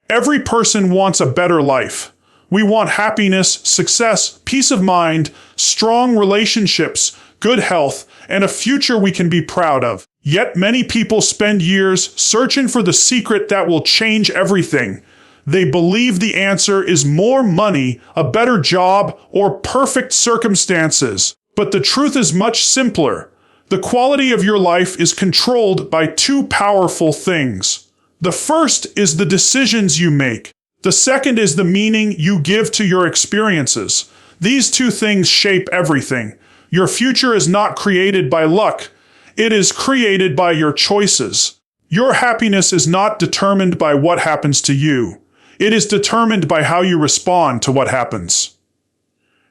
Every person wants a better life. We want happiness, success, peace of mind, strong relationships, good health, and a future we can be proud of. Yet many people spend years searching for the secret that will change everything. They believe the answer is more money, a better job, or perfect circumstances. But the truth is much simpler. The quality of your life is controlled by two powerful things. The first is the decisions you make. The second is the meaning you give to your experiences. These two things shape everything. Your future is not created by luck. It is created by your choices. Your happiness is not determined by what happens to you. It is determined by how you respond to what happens.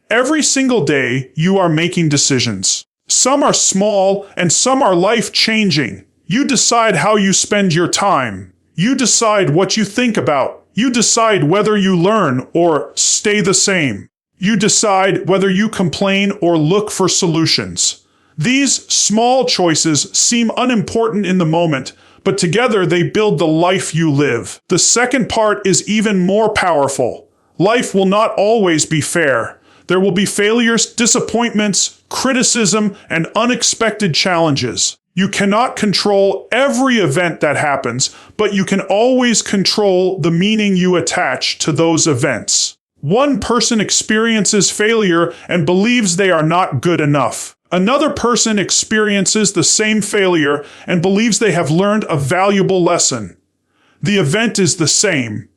Every single day, you are making decisions. Some are small and some are life-changing. You decide how you spend your time. You decide what you think about. You decide whether you learn or stay the same. You decide whether you complain or look for solutions. These small choices seem unimportant in the moment, but together they build the life you live. The second part is even more powerful. Life will not always be fair. There will be failures, disappointments, criticism, and unexpected challenges. You cannot control every event that happens, but you can always control the meaning you attach to those events. One person experiences failure and believes they are not good enough. Another person experiences the same failure and believes they have learned a valuable lesson. The event is the same.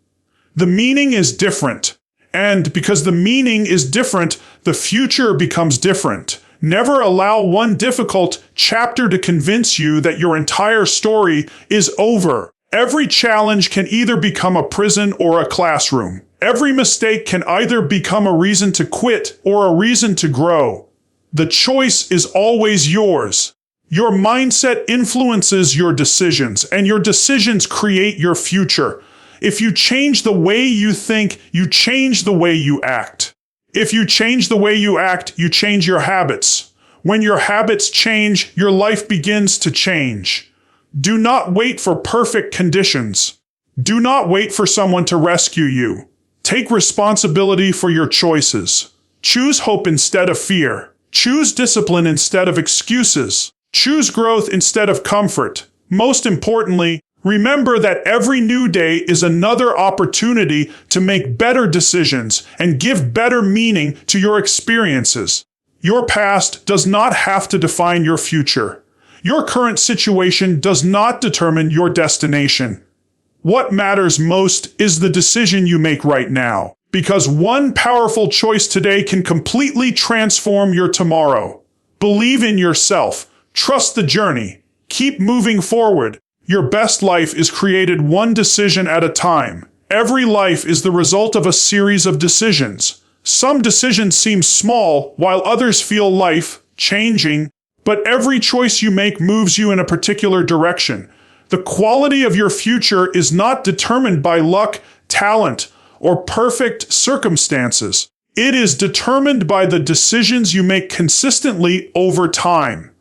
The meaning is different. And because the meaning is different, the future becomes different. Never allow one difficult chapter to convince you that your entire story is over. Every challenge can either become a prison or a classroom. Every mistake can either become a reason to quit or a reason to grow. The choice is always yours. Your mindset influences your decisions, and your decisions create your future. If you change the way you think, you change the way you act. If you change the way you act, you change your habits. When your habits change, your life begins to change. Do not wait for perfect conditions. Do not wait for someone to rescue you. Take responsibility for your choices. Choose hope instead of fear. Choose discipline instead of excuses. Choose growth instead of comfort. Most importantly, remember that every new day is another opportunity to make better decisions and give better meaning to your experiences. Your past does not have to define your future. Your current situation does not determine your destination. What matters most is the decision you make right now, because one powerful choice today can completely transform your tomorrow. Believe in yourself. Trust the journey. Keep moving forward. Your best life is created one decision at a time. Every life is the result of a series of decisions. Some decisions seem small, while others feel life-changing, but every choice you make moves you in a particular direction. The quality of your future is not determined by luck, talent, or perfect circumstances. It is determined by the decisions you make consistently over time.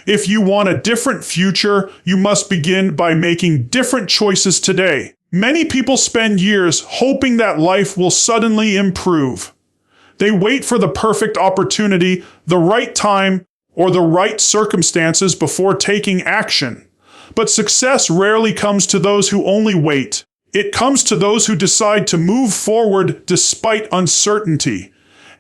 If you want a different future, you must begin by making different choices today. Many people spend years hoping that life will suddenly improve. They wait for the perfect opportunity, the right time, or the right circumstances before taking action. But success rarely comes to those who only wait. It comes to those who decide to move forward despite uncertainty.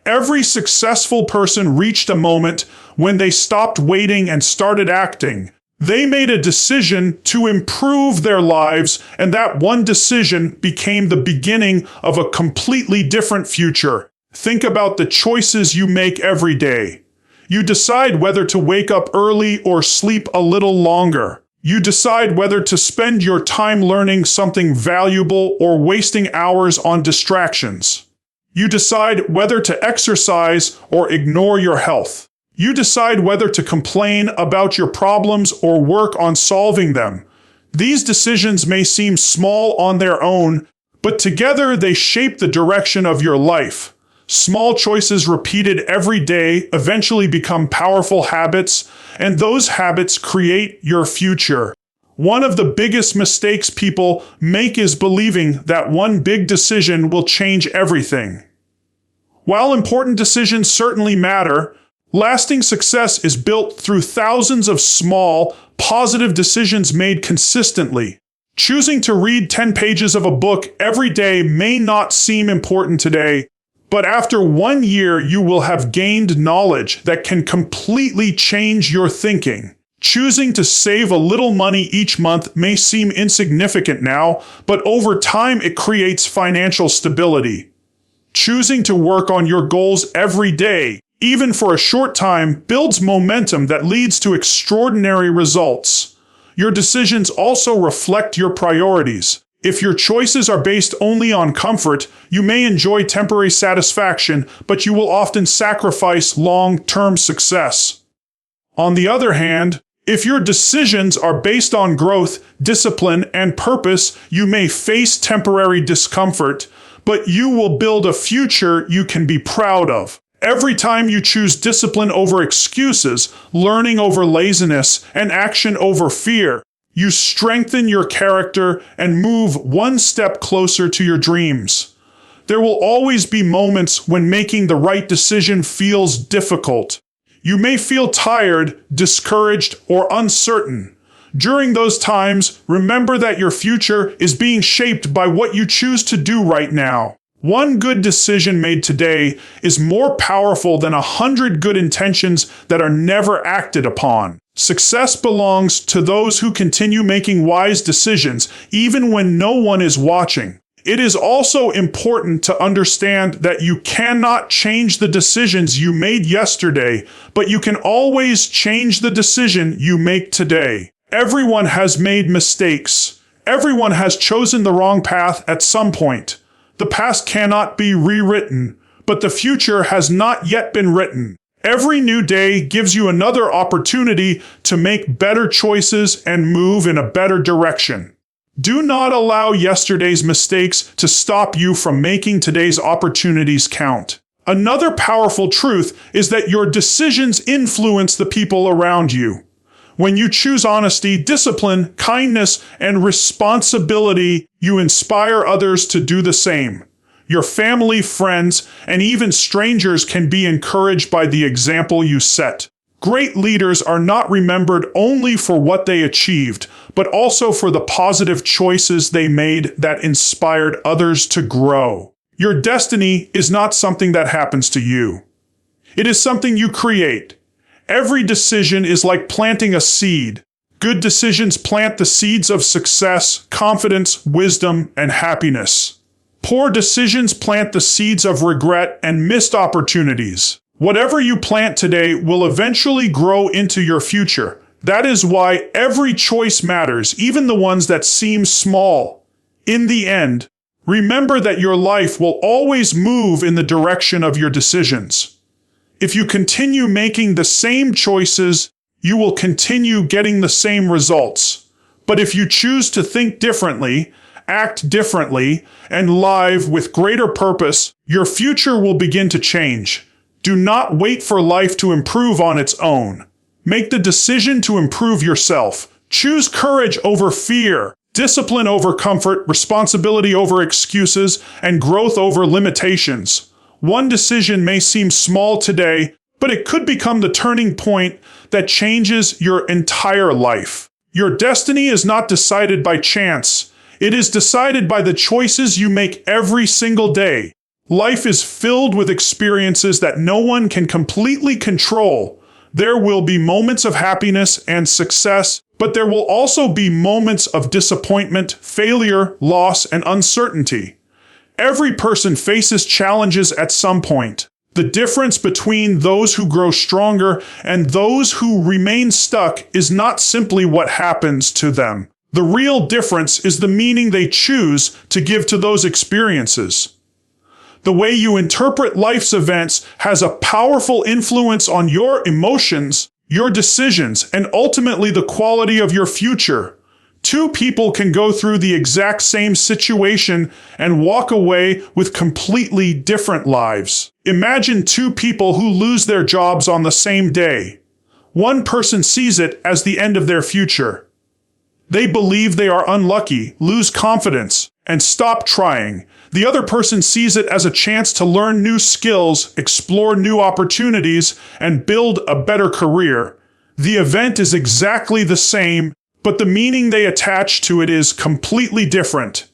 Every successful person reached a moment when they stopped waiting and started acting. They made a decision to improve their lives, and that one decision became the beginning of a completely different future. Think about the choices you make every day. You decide whether to wake up early or sleep a little longer. You decide whether to spend your time learning something valuable or wasting hours on distractions. You decide whether to exercise or ignore your health. You decide whether to complain about your problems or work on solving them. These decisions may seem small on their own, but together they shape the direction of your life. Small choices repeated every day eventually become powerful habits, and those habits create your future. One of the biggest mistakes people make is believing that one big decision will change everything. While important decisions certainly matter, lasting success is built through thousands of small, positive decisions made consistently. Choosing to read 10 pages of a book every day may not seem important today, but after 1 year you will have gained knowledge that can completely change your thinking. Choosing to save a little money each month may seem insignificant now, but over time it creates financial stability. Choosing to work on your goals every day, even for a short time, builds momentum that leads to extraordinary results. Your decisions also reflect your priorities. If your choices are based only on comfort, you may enjoy temporary satisfaction, but you will often sacrifice long-term success. On the other hand, if your decisions are based on growth, discipline, and purpose, you may face temporary discomfort, but you will build a future you can be proud of. Every time you choose discipline over excuses, learning over laziness, and action over fear, you strengthen your character and move one step closer to your dreams. There will always be moments when making the right decision feels difficult. You may feel tired, discouraged, or uncertain. During those times, remember that your future is being shaped by what you choose to do right now. One good decision made today is more powerful than 100 good intentions that are never acted upon. Success belongs to those who continue making wise decisions, even when no one is watching. It is also important to understand that you cannot change the decisions you made yesterday, but you can always change the decision you make today. Everyone has made mistakes. Everyone has chosen the wrong path at some point. The past cannot be rewritten, but the future has not yet been written. Every new day gives you another opportunity to make better choices and move in a better direction. Do not allow yesterday's mistakes to stop you from making today's opportunities count. Another powerful truth is that your decisions influence the people around you. When you choose honesty, discipline, kindness, and responsibility, you inspire others to do the same. Your family, friends, and even strangers can be encouraged by the example you set. Great leaders are not remembered only for what they achieved, but also for the positive choices they made that inspired others to grow. Your destiny is not something that happens to you. It is something you create. Every decision is like planting a seed. Good decisions plant the seeds of success, confidence, wisdom, and happiness. Poor decisions plant the seeds of regret and missed opportunities. Whatever you plant today will eventually grow into your future. That is why every choice matters, even the ones that seem small. In the end, remember that your life will always move in the direction of your decisions. If you continue making the same choices, you will continue getting the same results. But if you choose to think differently, act differently, and live with greater purpose, your future will begin to change. Do not wait for life to improve on its own. Make the decision to improve yourself. Choose courage over fear, discipline over comfort, responsibility over excuses, and growth over limitations. One decision may seem small today, but it could become the turning point that changes your entire life. Your destiny is not decided by chance. It is decided by the choices you make every single day. Life is filled with experiences that no one can completely control. There will be moments of happiness and success, but there will also be moments of disappointment, failure, loss, and uncertainty. Every person faces challenges at some point. The difference between those who grow stronger and those who remain stuck is not simply what happens to them. The real difference is the meaning they choose to give to those experiences. The way you interpret life's events has a powerful influence on your emotions, your decisions, and ultimately the quality of your future. Two people can go through the exact same situation and walk away with completely different lives. Imagine two people who lose their jobs on the same day. One person sees it as the end of their future. They believe they are unlucky, lose confidence, and stop trying. The other person sees it as a chance to learn new skills, explore new opportunities, and build a better career. The event is exactly the same, but the meaning they attach to it is completely different.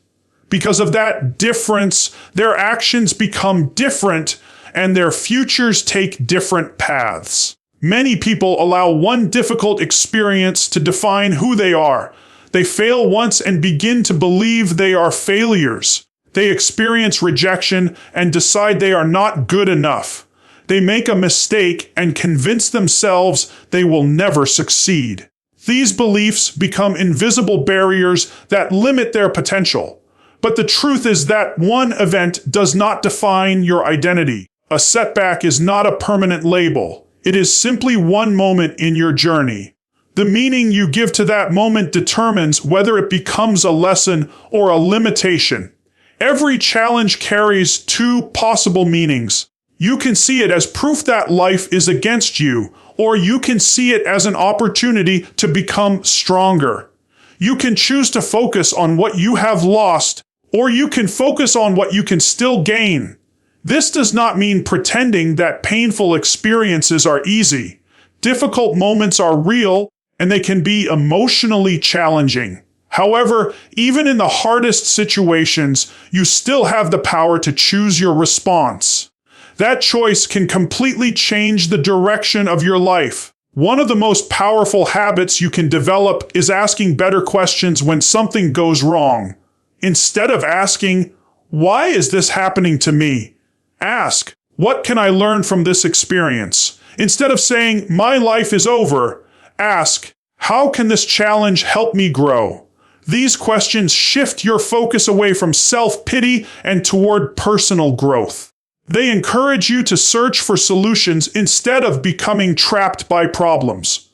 Because of that difference, their actions become different and their futures take different paths. Many people allow one difficult experience to define who they are. They fail once and begin to believe they are failures. They experience rejection and decide they are not good enough. They make a mistake and convince themselves they will never succeed. These beliefs become invisible barriers that limit their potential. But the truth is that one event does not define your identity. A setback is not a permanent label. It is simply one moment in your journey. The meaning you give to that moment determines whether it becomes a lesson or a limitation. Every challenge carries two possible meanings. You can see it as proof that life is against you, or you can see it as an opportunity to become stronger. You can choose to focus on what you have lost, or you can focus on what you can still gain. This does not mean pretending that painful experiences are easy. Difficult moments are real, and they can be emotionally challenging. However, even in the hardest situations, you still have the power to choose your response. That choice can completely change the direction of your life. One of the most powerful habits you can develop is asking better questions when something goes wrong. Instead of asking, "Why is this happening to me?" ask, "What can I learn from this experience?" Instead of saying, "My life is over," ask, "How can this challenge help me grow?" These questions shift your focus away from self-pity and toward personal growth. They encourage you to search for solutions instead of becoming trapped by problems.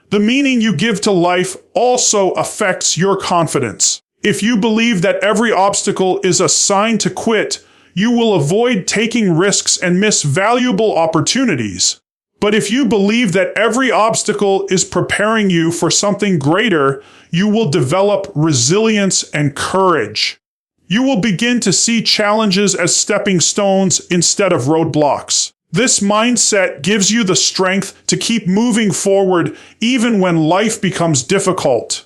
The meaning you give to life also affects your confidence. If you believe that every obstacle is a sign to quit, you will avoid taking risks and miss valuable opportunities. But if you believe that every obstacle is preparing you for something greater, you will develop resilience and courage. You will begin to see challenges as stepping stones instead of roadblocks. This mindset gives you the strength to keep moving forward even when life becomes difficult.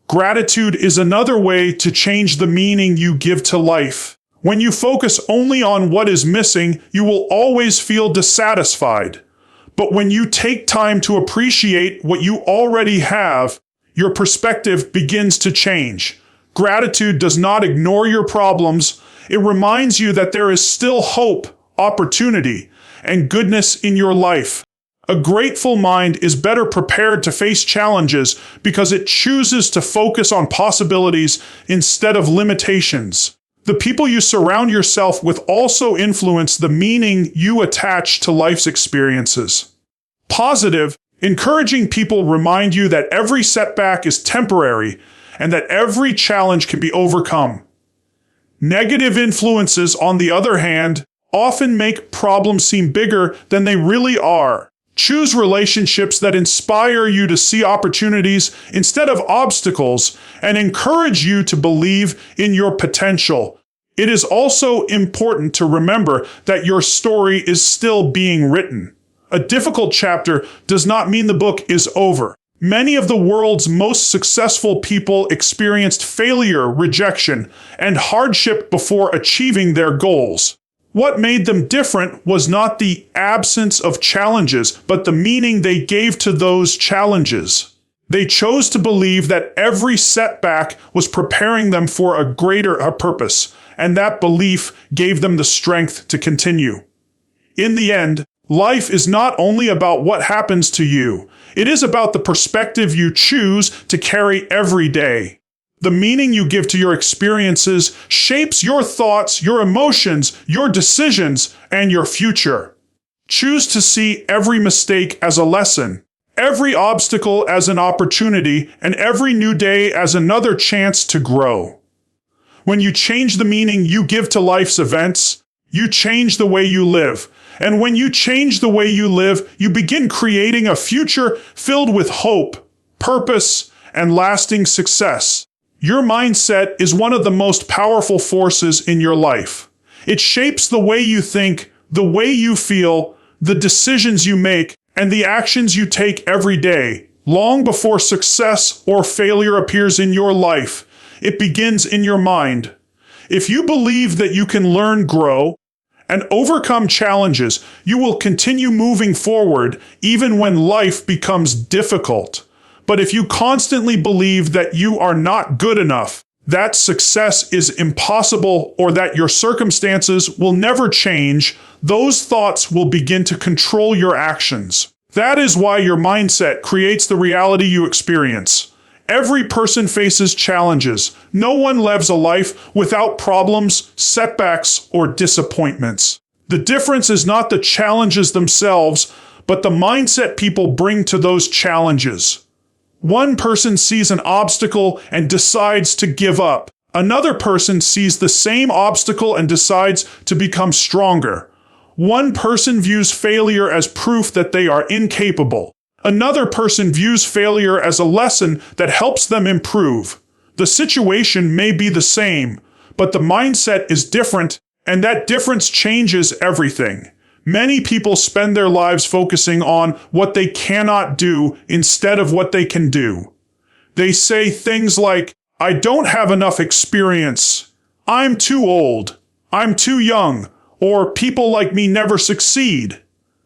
Gratitude is another way to change the meaning you give to life. When you focus only on what is missing, you will always feel dissatisfied. But when you take time to appreciate what you already have, your perspective begins to change. Gratitude does not ignore your problems. It reminds you that there is still hope, opportunity, and goodness in your life. A grateful mind is better prepared to face challenges because it chooses to focus on possibilities instead of limitations. The people you surround yourself with also influence the meaning you attach to life's experiences. Positive, encouraging people remind you that every setback is temporary and that every challenge can be overcome. Negative influences, on the other hand, often make problems seem bigger than they really are. Choose relationships that inspire you to see opportunities instead of obstacles and encourage you to believe in your potential. It is also important to remember that your story is still being written. A difficult chapter does not mean the book is over. Many of the world's most successful people experienced failure, rejection, and hardship before achieving their goals. What made them different was not the absence of challenges, but the meaning they gave to those challenges. They chose to believe that every setback was preparing them for a greater purpose, and that belief gave them the strength to continue. In the end, life is not only about what happens to you, it is about the perspective you choose to carry every day. The meaning you give to your experiences shapes your thoughts, your emotions, your decisions, and your future. Choose to see every mistake as a lesson, every obstacle as an opportunity, and every new day as another chance to grow. When you change the meaning you give to life's events, you change the way you live. And when you change the way you live, you begin creating a future filled with hope, purpose, and lasting success. Your mindset is one of the most powerful forces in your life. It shapes the way you think, the way you feel, the decisions you make, and the actions you take every day. Long before success or failure appears in your life, it begins in your mind. If you believe that you can learn, grow, and overcome challenges, you will continue moving forward even when life becomes difficult. But if you constantly believe that you are not good enough, that success is impossible, or that your circumstances will never change, those thoughts will begin to control your actions. That is why your mindset creates the reality you experience. Every person faces challenges. No one lives a life without problems, setbacks, or disappointments. The difference is not the challenges themselves, but the mindset people bring to those challenges. One person sees an obstacle and decides to give up. Another person sees the same obstacle and decides to become stronger. One person views failure as proof that they are incapable. Another person views failure as a lesson that helps them improve. The situation may be the same, but the mindset is different, and that difference changes everything. Many people spend their lives focusing on what they cannot do instead of what they can do. They say things like, "I don't have enough experience," "I'm too old," "I'm too young," or "people like me never succeed."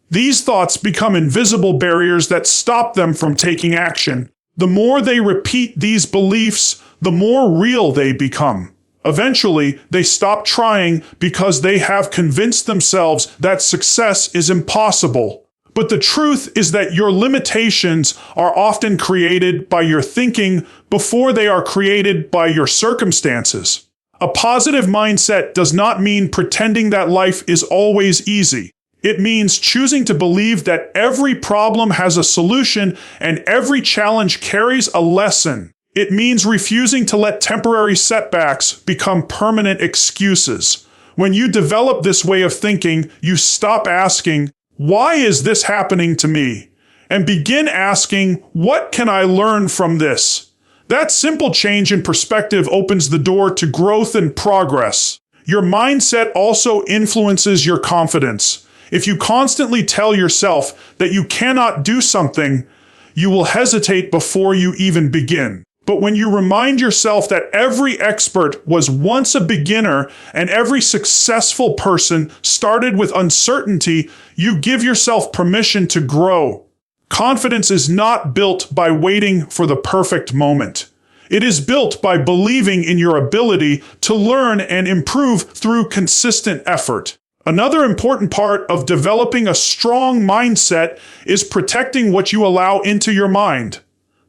These thoughts become invisible barriers that stop them from taking action. The more they repeat these beliefs, the more real they become. Eventually, they stop trying because they have convinced themselves that success is impossible. But the truth is that your limitations are often created by your thinking before they are created by your circumstances. A positive mindset does not mean pretending that life is always easy. It means choosing to believe that every problem has a solution and every challenge carries a lesson. It means refusing to let temporary setbacks become permanent excuses. When you develop this way of thinking, you stop asking, "Why is this happening to me?" and begin asking, "What can I learn from this?" That simple change in perspective opens the door to growth and progress. Your mindset also influences your confidence. If you constantly tell yourself that you cannot do something, you will hesitate before you even begin. But when you remind yourself that every expert was once a beginner and every successful person started with uncertainty, you give yourself permission to grow. Confidence is not built by waiting for the perfect moment. It is built by believing in your ability to learn and improve through consistent effort. Another important part of developing a strong mindset is protecting what you allow into your mind.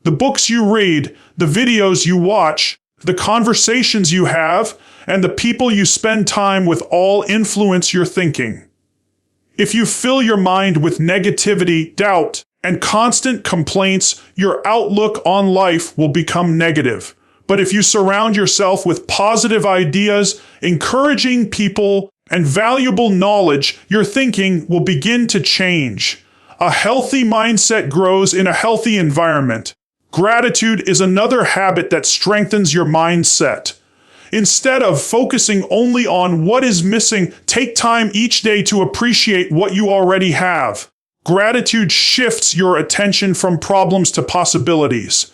The books you read, the videos you watch, the conversations you have, and the people you spend time with all influence your thinking. If you fill your mind with negativity, doubt, and constant complaints, your outlook on life will become negative. But if you surround yourself with positive ideas, encouraging people, and valuable knowledge, your thinking will begin to change. A healthy mindset grows in a healthy environment. Gratitude is another habit that strengthens your mindset. Instead of focusing only on what is missing, take time each day to appreciate what you already have. Gratitude shifts your attention from problems to possibilities.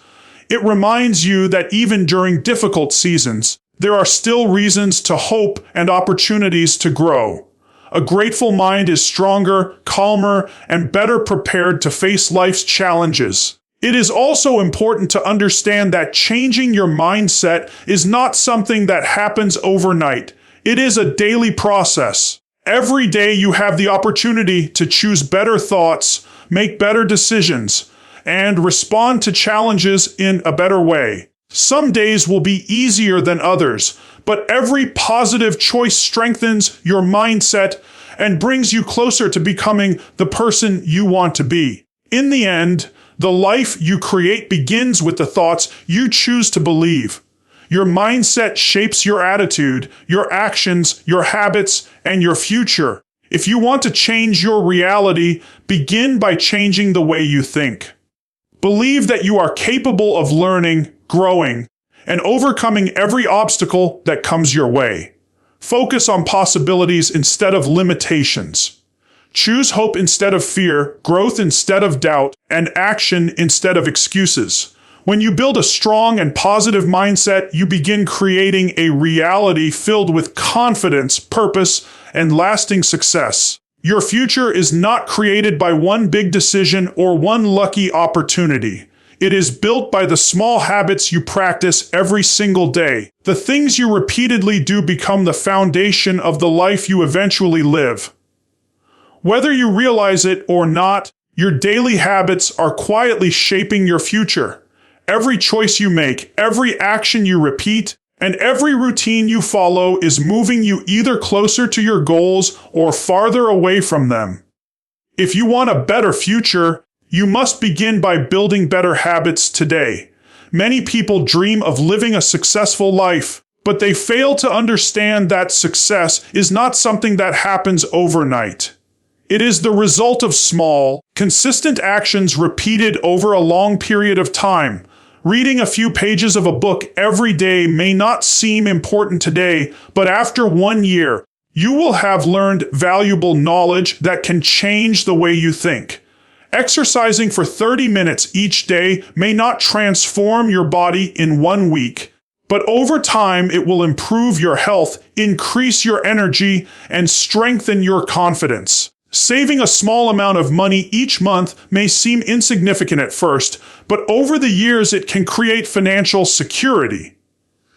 It reminds you that even during difficult seasons, there are still reasons to hope and opportunities to grow. A grateful mind is stronger, calmer, and better prepared to face life's challenges. It is also important to understand that changing your mindset is not something that happens overnight. It is a daily process. Every day you have the opportunity to choose better thoughts, make better decisions, and respond to challenges in a better way. Some days will be easier than others, but every positive choice strengthens your mindset and brings you closer to becoming the person you want to be. In the end, the life you create begins with the thoughts you choose to believe. Your mindset shapes your attitude, your actions, your habits, and your future. If you want to change your reality, begin by changing the way you think. Believe that you are capable of learning, growing, and overcoming every obstacle that comes your way. Focus on possibilities instead of limitations. Choose hope instead of fear, growth instead of doubt, and action instead of excuses. When you build a strong and positive mindset, you begin creating a reality filled with confidence, purpose, and lasting success. Your future is not created by one big decision or one lucky opportunity. It is built by the small habits you practice every single day. The things you repeatedly do become the foundation of the life you eventually live. Whether you realize it or not, your daily habits are quietly shaping your future. Every choice you make, every action you repeat, and every routine you follow is moving you either closer to your goals or farther away from them. If you want a better future, you must begin by building better habits today. Many people dream of living a successful life, but they fail to understand that success is not something that happens overnight. It is the result of small, consistent actions repeated over a long period of time. Reading a few pages of a book every day may not seem important today, but after 1 year, you will have learned valuable knowledge that can change the way you think. Exercising for 30 minutes each day may not transform your body in 1 week, but over time it will improve your health, increase your energy, and strengthen your confidence. Saving a small amount of money each month may seem insignificant at first, but over the years it can create financial security.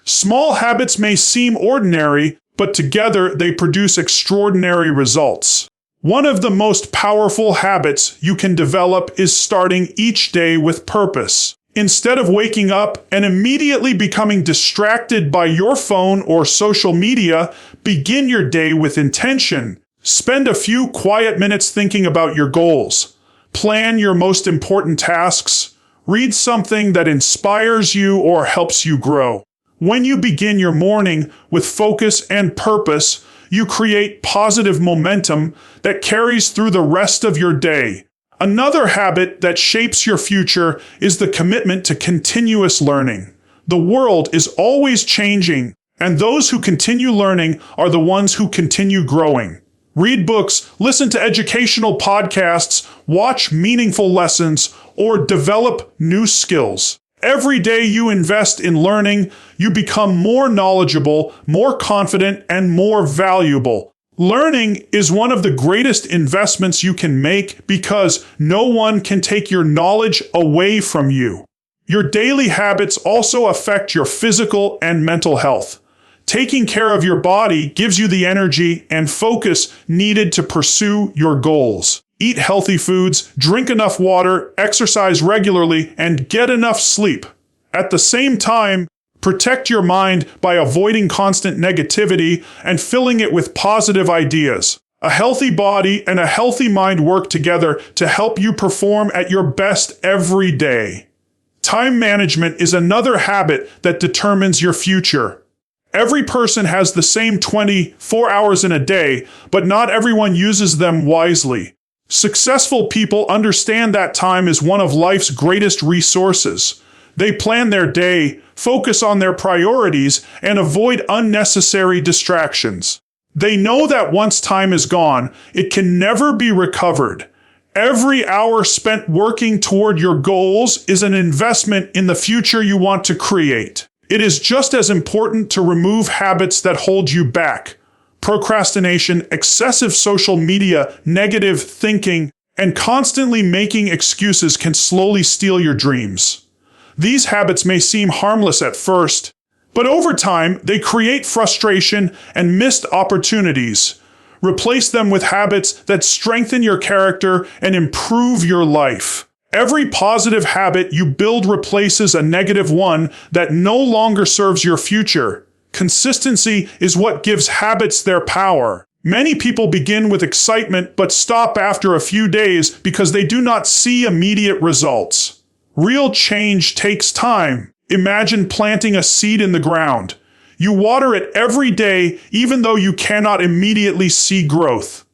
Small habits may seem ordinary, but together they produce extraordinary results. One of the most powerful habits you can develop is starting each day with purpose. Instead of waking up and immediately becoming distracted by your phone or social media, begin your day with intention. Spend a few quiet minutes thinking about your goals. Plan your most important tasks. Read something that inspires you or helps you grow. When you begin your morning with focus and purpose, you create positive momentum that carries through the rest of your day. Another habit that shapes your future is the commitment to continuous learning. The world is always changing, and those who continue learning are the ones who continue growing. Read books, listen to educational podcasts, watch meaningful lessons, or develop new skills. Every day you invest in learning, you become more knowledgeable, more confident, and more valuable. Learning is one of the greatest investments you can make because no one can take your knowledge away from you. Your daily habits also affect your physical and mental health. Taking care of your body gives you the energy and focus needed to pursue your goals. Eat healthy foods, drink enough water, exercise regularly, and get enough sleep. At the same time, protect your mind by avoiding constant negativity and filling it with positive ideas. A healthy body and a healthy mind work together to help you perform at your best every day. Time management is another habit that determines your future. Every person has the same 24 hours in a day, but not everyone uses them wisely. Successful people understand that time is one of life's greatest resources. They plan their day, focus on their priorities, and avoid unnecessary distractions. They know that once time is gone, it can never be recovered. Every hour spent working toward your goals is an investment in the future you want to create. It is just as important to remove habits that hold you back. Procrastination, excessive social media, negative thinking, and constantly making excuses can slowly steal your dreams. These habits may seem harmless at first, but over time, they create frustration and missed opportunities. Replace them with habits that strengthen your character and improve your life. Every positive habit you build replaces a negative one that no longer serves your future. Consistency is what gives habits their power. Many people begin with excitement but stop after a few days because they do not see immediate results. Real change takes time. Imagine planting a seed in the ground. You water it every day even though you cannot immediately see growth.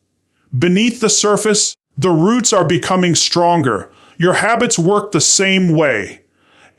Beneath the surface, the roots are becoming stronger. your habits work the same way.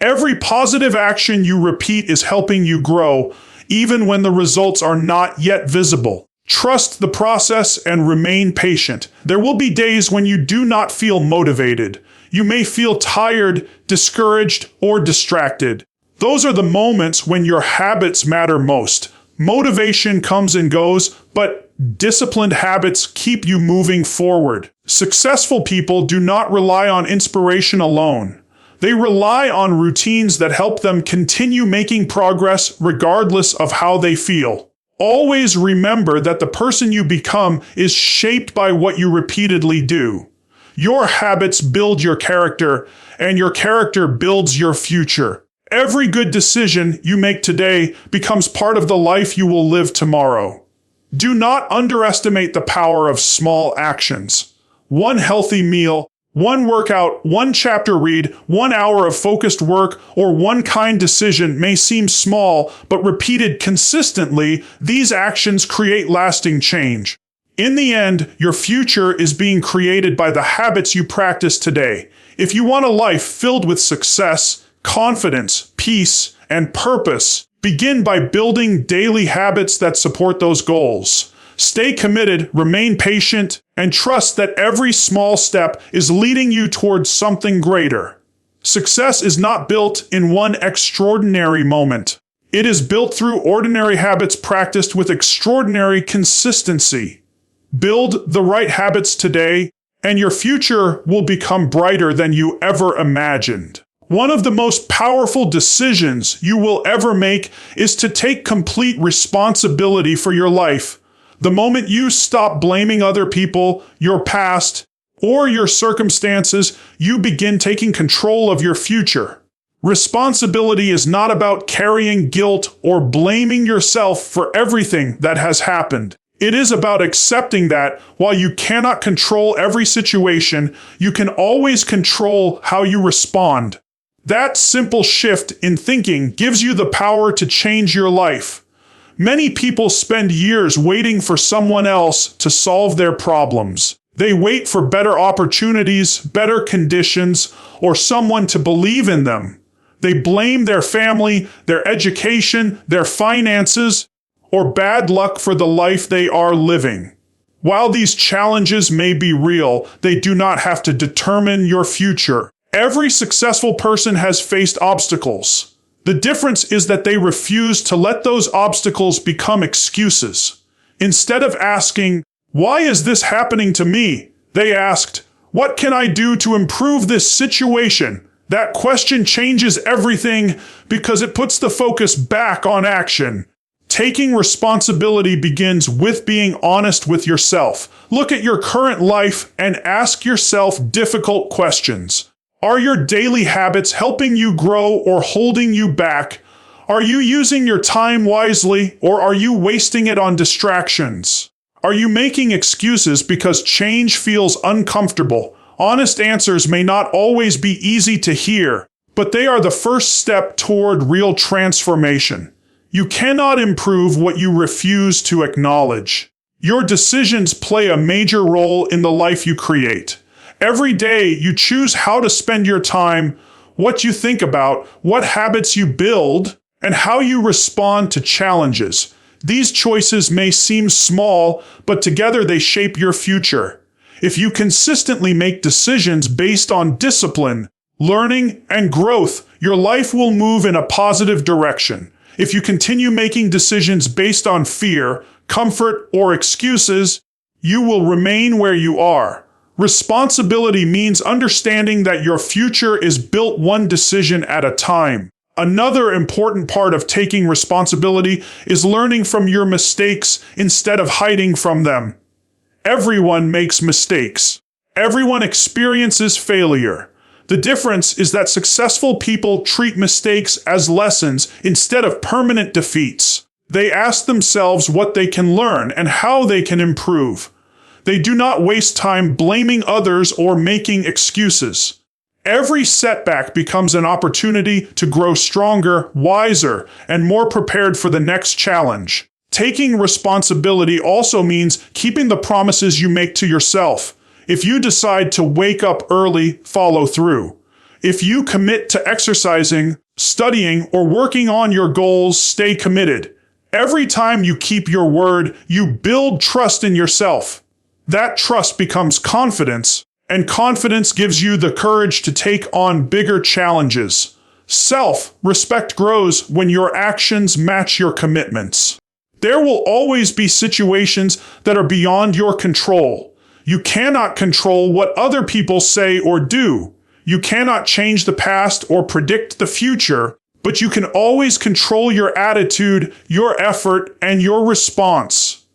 Every positive action you repeat is helping you grow, even when the results are not yet visible. Trust the process and remain patient. There will be days when you do not feel motivated. You may feel tired, discouraged, or distracted. Those are the moments when your habits matter most. Motivation comes and goes, but disciplined habits keep you moving forward. Successful people do not rely on inspiration alone. They rely on routines that help them continue making progress regardless of how they feel. Always remember that the person you become is shaped by what you repeatedly do. Your habits build your character, and your character builds your future. Every good decision you make today becomes part of the life you will live tomorrow. Do not underestimate the power of small actions. One healthy meal, one workout, one chapter read, 1 hour of focused work, or one kind decision may seem small, but repeated consistently, these actions create lasting change. In the end, your future is being created by the habits you practice today. If you want a life filled with success, confidence, peace, and purpose, begin by building daily habits that support those goals. Stay committed, remain patient, and trust that every small step is leading you towards something greater. Success is not built in one extraordinary moment. It is built through ordinary habits practiced with extraordinary consistency. Build the right habits today, and your future will become brighter than you ever imagined. One of the most powerful decisions you will ever make is to take complete responsibility for your life. The moment you stop blaming other people, your past, or your circumstances, you begin taking control of your future. Responsibility is not about carrying guilt or blaming yourself for everything that has happened. It is about accepting that while you cannot control every situation, you can always control how you respond. That simple shift in thinking gives you the power to change your life. Many people spend years waiting for someone else to solve their problems. They wait for better opportunities, better conditions, or someone to believe in them. They blame their family, their education, their finances, or bad luck for the life they are living. While these challenges may be real, they do not have to determine your future. Every successful person has faced obstacles. The difference is that they refuse to let those obstacles become excuses. Instead of asking, "Why is this happening to me?" they asked, "What can I do to improve this situation?" That question changes everything because it puts the focus back on action. Taking responsibility begins with being honest with yourself. Look at your current life and ask yourself difficult questions. Are your daily habits helping you grow or holding you back? Are you using your time wisely, or are you wasting it on distractions? Are you making excuses because change feels uncomfortable? Honest answers may not always be easy to hear, but they are the first step toward real transformation. You cannot improve what you refuse to acknowledge. Your decisions play a major role in the life you create. Every day, you choose how to spend your time, what you think about, what habits you build, and how you respond to challenges. These choices may seem small, but together they shape your future. If you consistently make decisions based on discipline, learning, and growth, your life will move in a positive direction. If you continue making decisions based on fear, comfort, or excuses, you will remain where you are. Responsibility means understanding that your future is built one decision at a time. Another important part of taking responsibility is learning from your mistakes instead of hiding from them. Everyone makes mistakes. Everyone experiences failure. The difference is that successful people treat mistakes as lessons instead of permanent defeats. They ask themselves what they can learn and how they can improve. They do not waste time blaming others or making excuses. Every setback becomes an opportunity to grow stronger, wiser, and more prepared for the next challenge. Taking responsibility also means keeping the promises you make to yourself. If you decide to wake up early, follow through. If you commit to exercising, studying, or working on your goals, stay committed. Every time you keep your word, you build trust in yourself. That trust becomes confidence, and confidence gives you the courage to take on bigger challenges. Self-respect grows when your actions match your commitments. There will always be situations that are beyond your control. You cannot control what other people say or do. You cannot change the past or predict the future, but you can always control your attitude, your effort, and your response.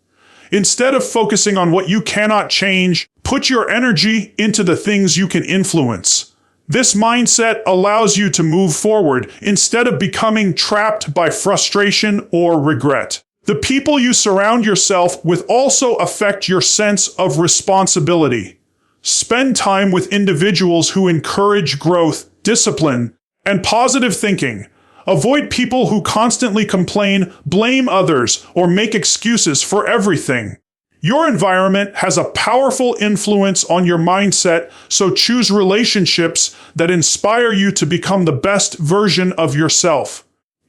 Instead of focusing on what you cannot change, put your energy into the things you can influence. This mindset allows you to move forward instead of becoming trapped by frustration or regret. The people you surround yourself with also affect your sense of responsibility. Spend time with individuals who encourage growth, discipline, and positive thinking. Avoid people who constantly complain, blame others, or make excuses for everything. Your environment has a powerful influence on your mindset, so choose relationships that inspire you to become the best version of yourself.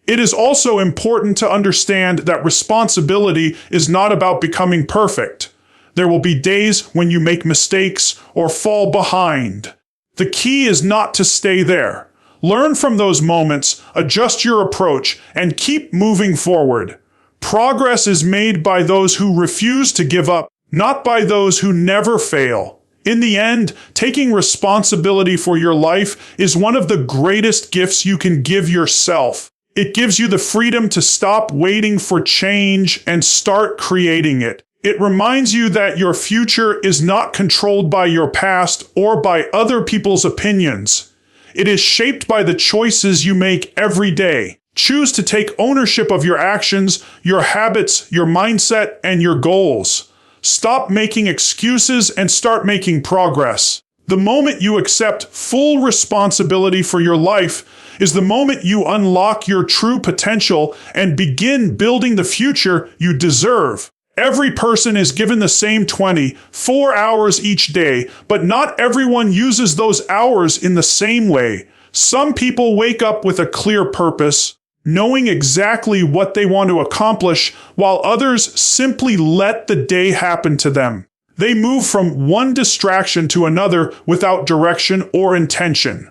It is also important to understand that responsibility is not about becoming perfect. There will be days when you make mistakes or fall behind. The key is not to stay there. Learn from those moments, adjust your approach, and keep moving forward. Progress is made by those who refuse to give up, not by those who never fail. In the end, taking responsibility for your life is one of the greatest gifts you can give yourself. It gives you the freedom to stop waiting for change and start creating it. It reminds you that your future is not controlled by your past or by other people's opinions. It is shaped by the choices you make every day. Choose to take ownership of your actions, your habits, your mindset, and your goals. Stop making excuses and start making progress. The moment you accept full responsibility for your life is the moment you unlock your true potential and begin building the future you deserve. Every person is given the same 24 hours each day, but not everyone uses those hours in the same way. Some people wake up with a clear purpose, knowing exactly what they want to accomplish, while others simply let the day happen to them. They move from one distraction to another without direction or intention.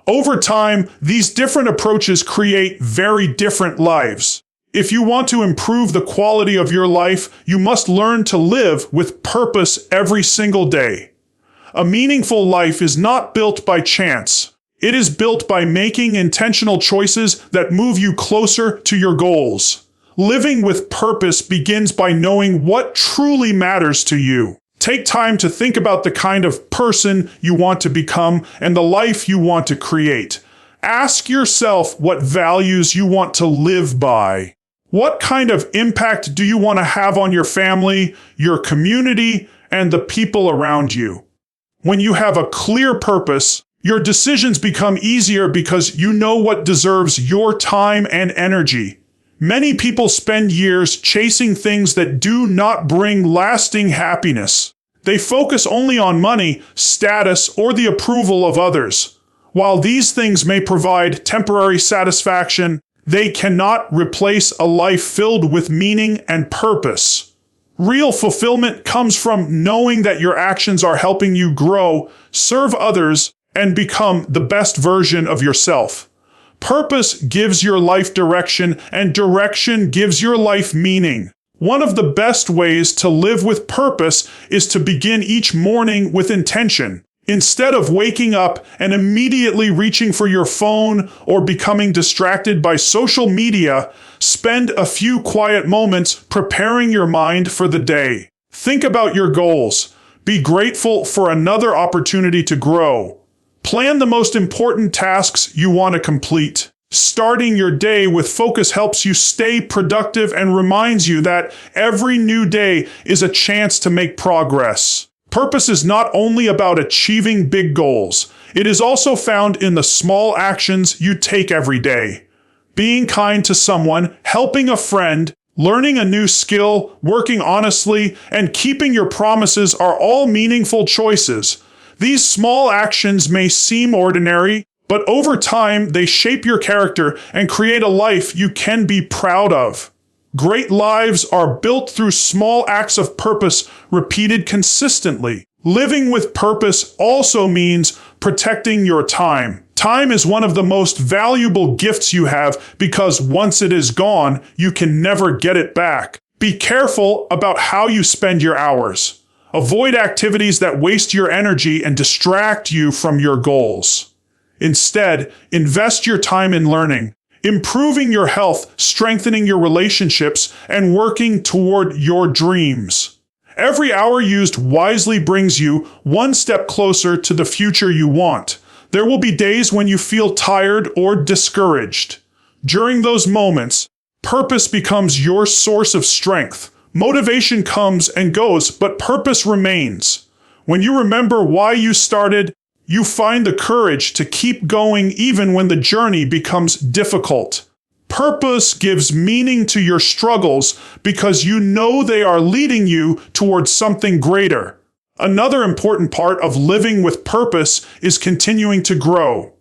Over time, these different approaches create very different lives. If you want to improve the quality of your life, you must learn to live with purpose every single day. A meaningful life is not built by chance. It is built by making intentional choices that move you closer to your goals. Living with purpose begins by knowing what truly matters to you. Take time to think about the kind of person you want to become and the life you want to create. Ask yourself what values you want to live by. What kind of impact do you want to have on your family, your community, and the people around you? When you have a clear purpose, your decisions become easier because you know what deserves your time and energy. Many people spend years chasing things that do not bring lasting happiness. They focus only on money, status, or the approval of others. While these things may provide temporary satisfaction, they cannot replace a life filled with meaning and purpose. Real fulfillment comes from knowing that your actions are helping you grow, serve others, and become the best version of yourself. Purpose gives your life direction, and direction gives your life meaning. One of the best ways to live with purpose is to begin each morning with intention. Instead of waking up and immediately reaching for your phone or becoming distracted by social media, spend a few quiet moments preparing your mind for the day. Think about your goals. Be grateful for another opportunity to grow. Plan the most important tasks you want to complete. Starting your day with focus helps you stay productive and reminds you that every new day is a chance to make progress. Purpose is not only about achieving big goals. It is also found in the small actions you take every day. Being kind to someone, helping a friend, Learning a new skill, working honestly, and keeping your promises are all meaningful choices. These small actions may seem ordinary, but over time they shape your character and create a life you can be proud of. Great lives are built through small acts of purpose repeated consistently. Living with purpose also means protecting your time. Time is one of the most valuable gifts you have because once it is gone, you can never get it back. Be careful about how you spend your hours. Avoid activities that waste your energy and distract you from your goals. Instead, invest your time in learning, improving your health, strengthening your relationships, and working toward your dreams. Every hour used wisely brings you one step closer to the future you want. There will be days when you feel tired or discouraged. During those moments, purpose becomes your source of strength. Motivation comes and goes, but purpose remains. When you remember why you started, you find the courage to keep going even when the journey becomes difficult. Purpose gives meaning to your struggles because you know they are leading you towards something greater. Another important part of living with purpose is continuing to grow.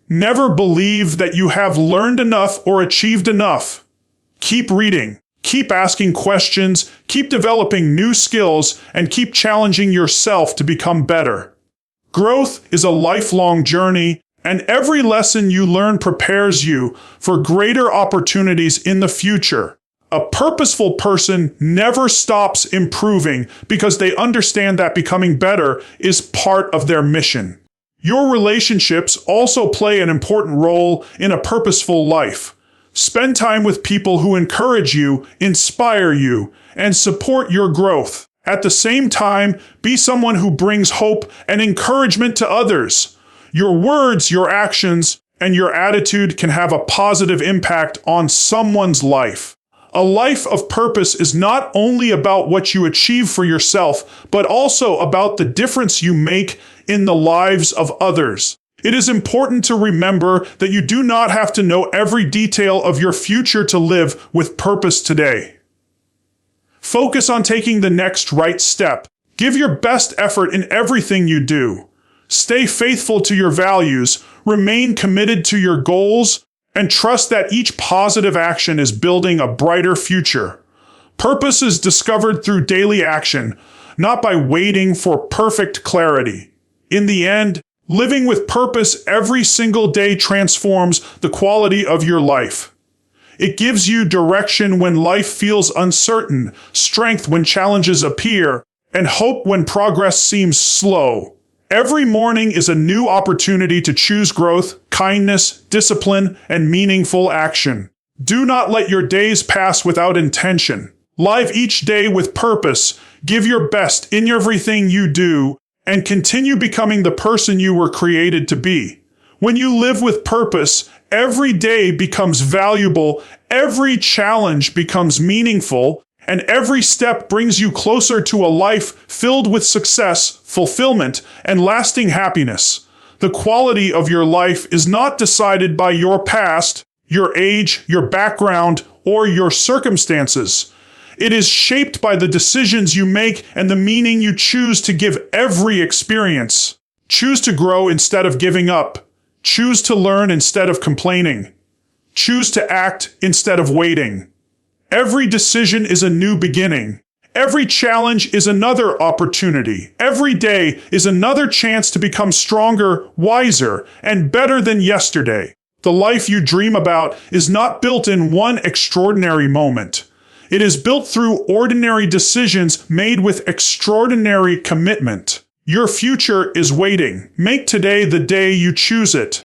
Never believe that you have learned enough or achieved enough. Keep reading, keep asking questions, keep developing new skills, and keep challenging yourself to become better. Growth is a lifelong journey, and every lesson you learn prepares you for greater opportunities in the future. A purposeful person never stops improving because they understand that becoming better is part of their mission. Your relationships also play an important role in a purposeful life. Spend time with people who encourage you, inspire you, and support your growth. At the same time, be someone who brings hope and encouragement to others. Your words, your actions, and your attitude can have a positive impact on someone's life. A life of purpose is not only about what you achieve for yourself, but also about the difference you make in the lives of others. It is important to remember that you do not have to know every detail of your future to live with purpose today. Focus on taking the next right step. Give your best effort in everything you do. Stay faithful to your values, remain committed to your goals, and trust that each positive action is building a brighter future. Purpose is discovered through daily action, not by waiting for perfect clarity. In the end, living with purpose every single day transforms the quality of your life. It gives you direction when life feels uncertain, strength when challenges appear, and hope when progress seems slow. Every morning is a new opportunity to choose growth, kindness, discipline, and meaningful action. Do not let your days pass without intention. Live each day with purpose, give your best in everything you do, and continue becoming the person you were created to be. When you live with purpose, every day becomes valuable, every challenge becomes meaningful, and every step brings you closer to a life filled with success, fulfillment, and lasting happiness. The quality of your life is not decided by your past, your age, your background, or your circumstances. It is shaped by the decisions you make and the meaning you choose to give every experience. Choose to grow instead of giving up. Choose to learn instead of complaining. Choose to act instead of waiting. Every decision is a new beginning. Every challenge is another opportunity. Every day is another chance to become stronger, wiser, and better than yesterday. The life you dream about is not built in one extraordinary moment. It is built through ordinary decisions made with extraordinary commitment. Your future is waiting. Make today the day you choose it.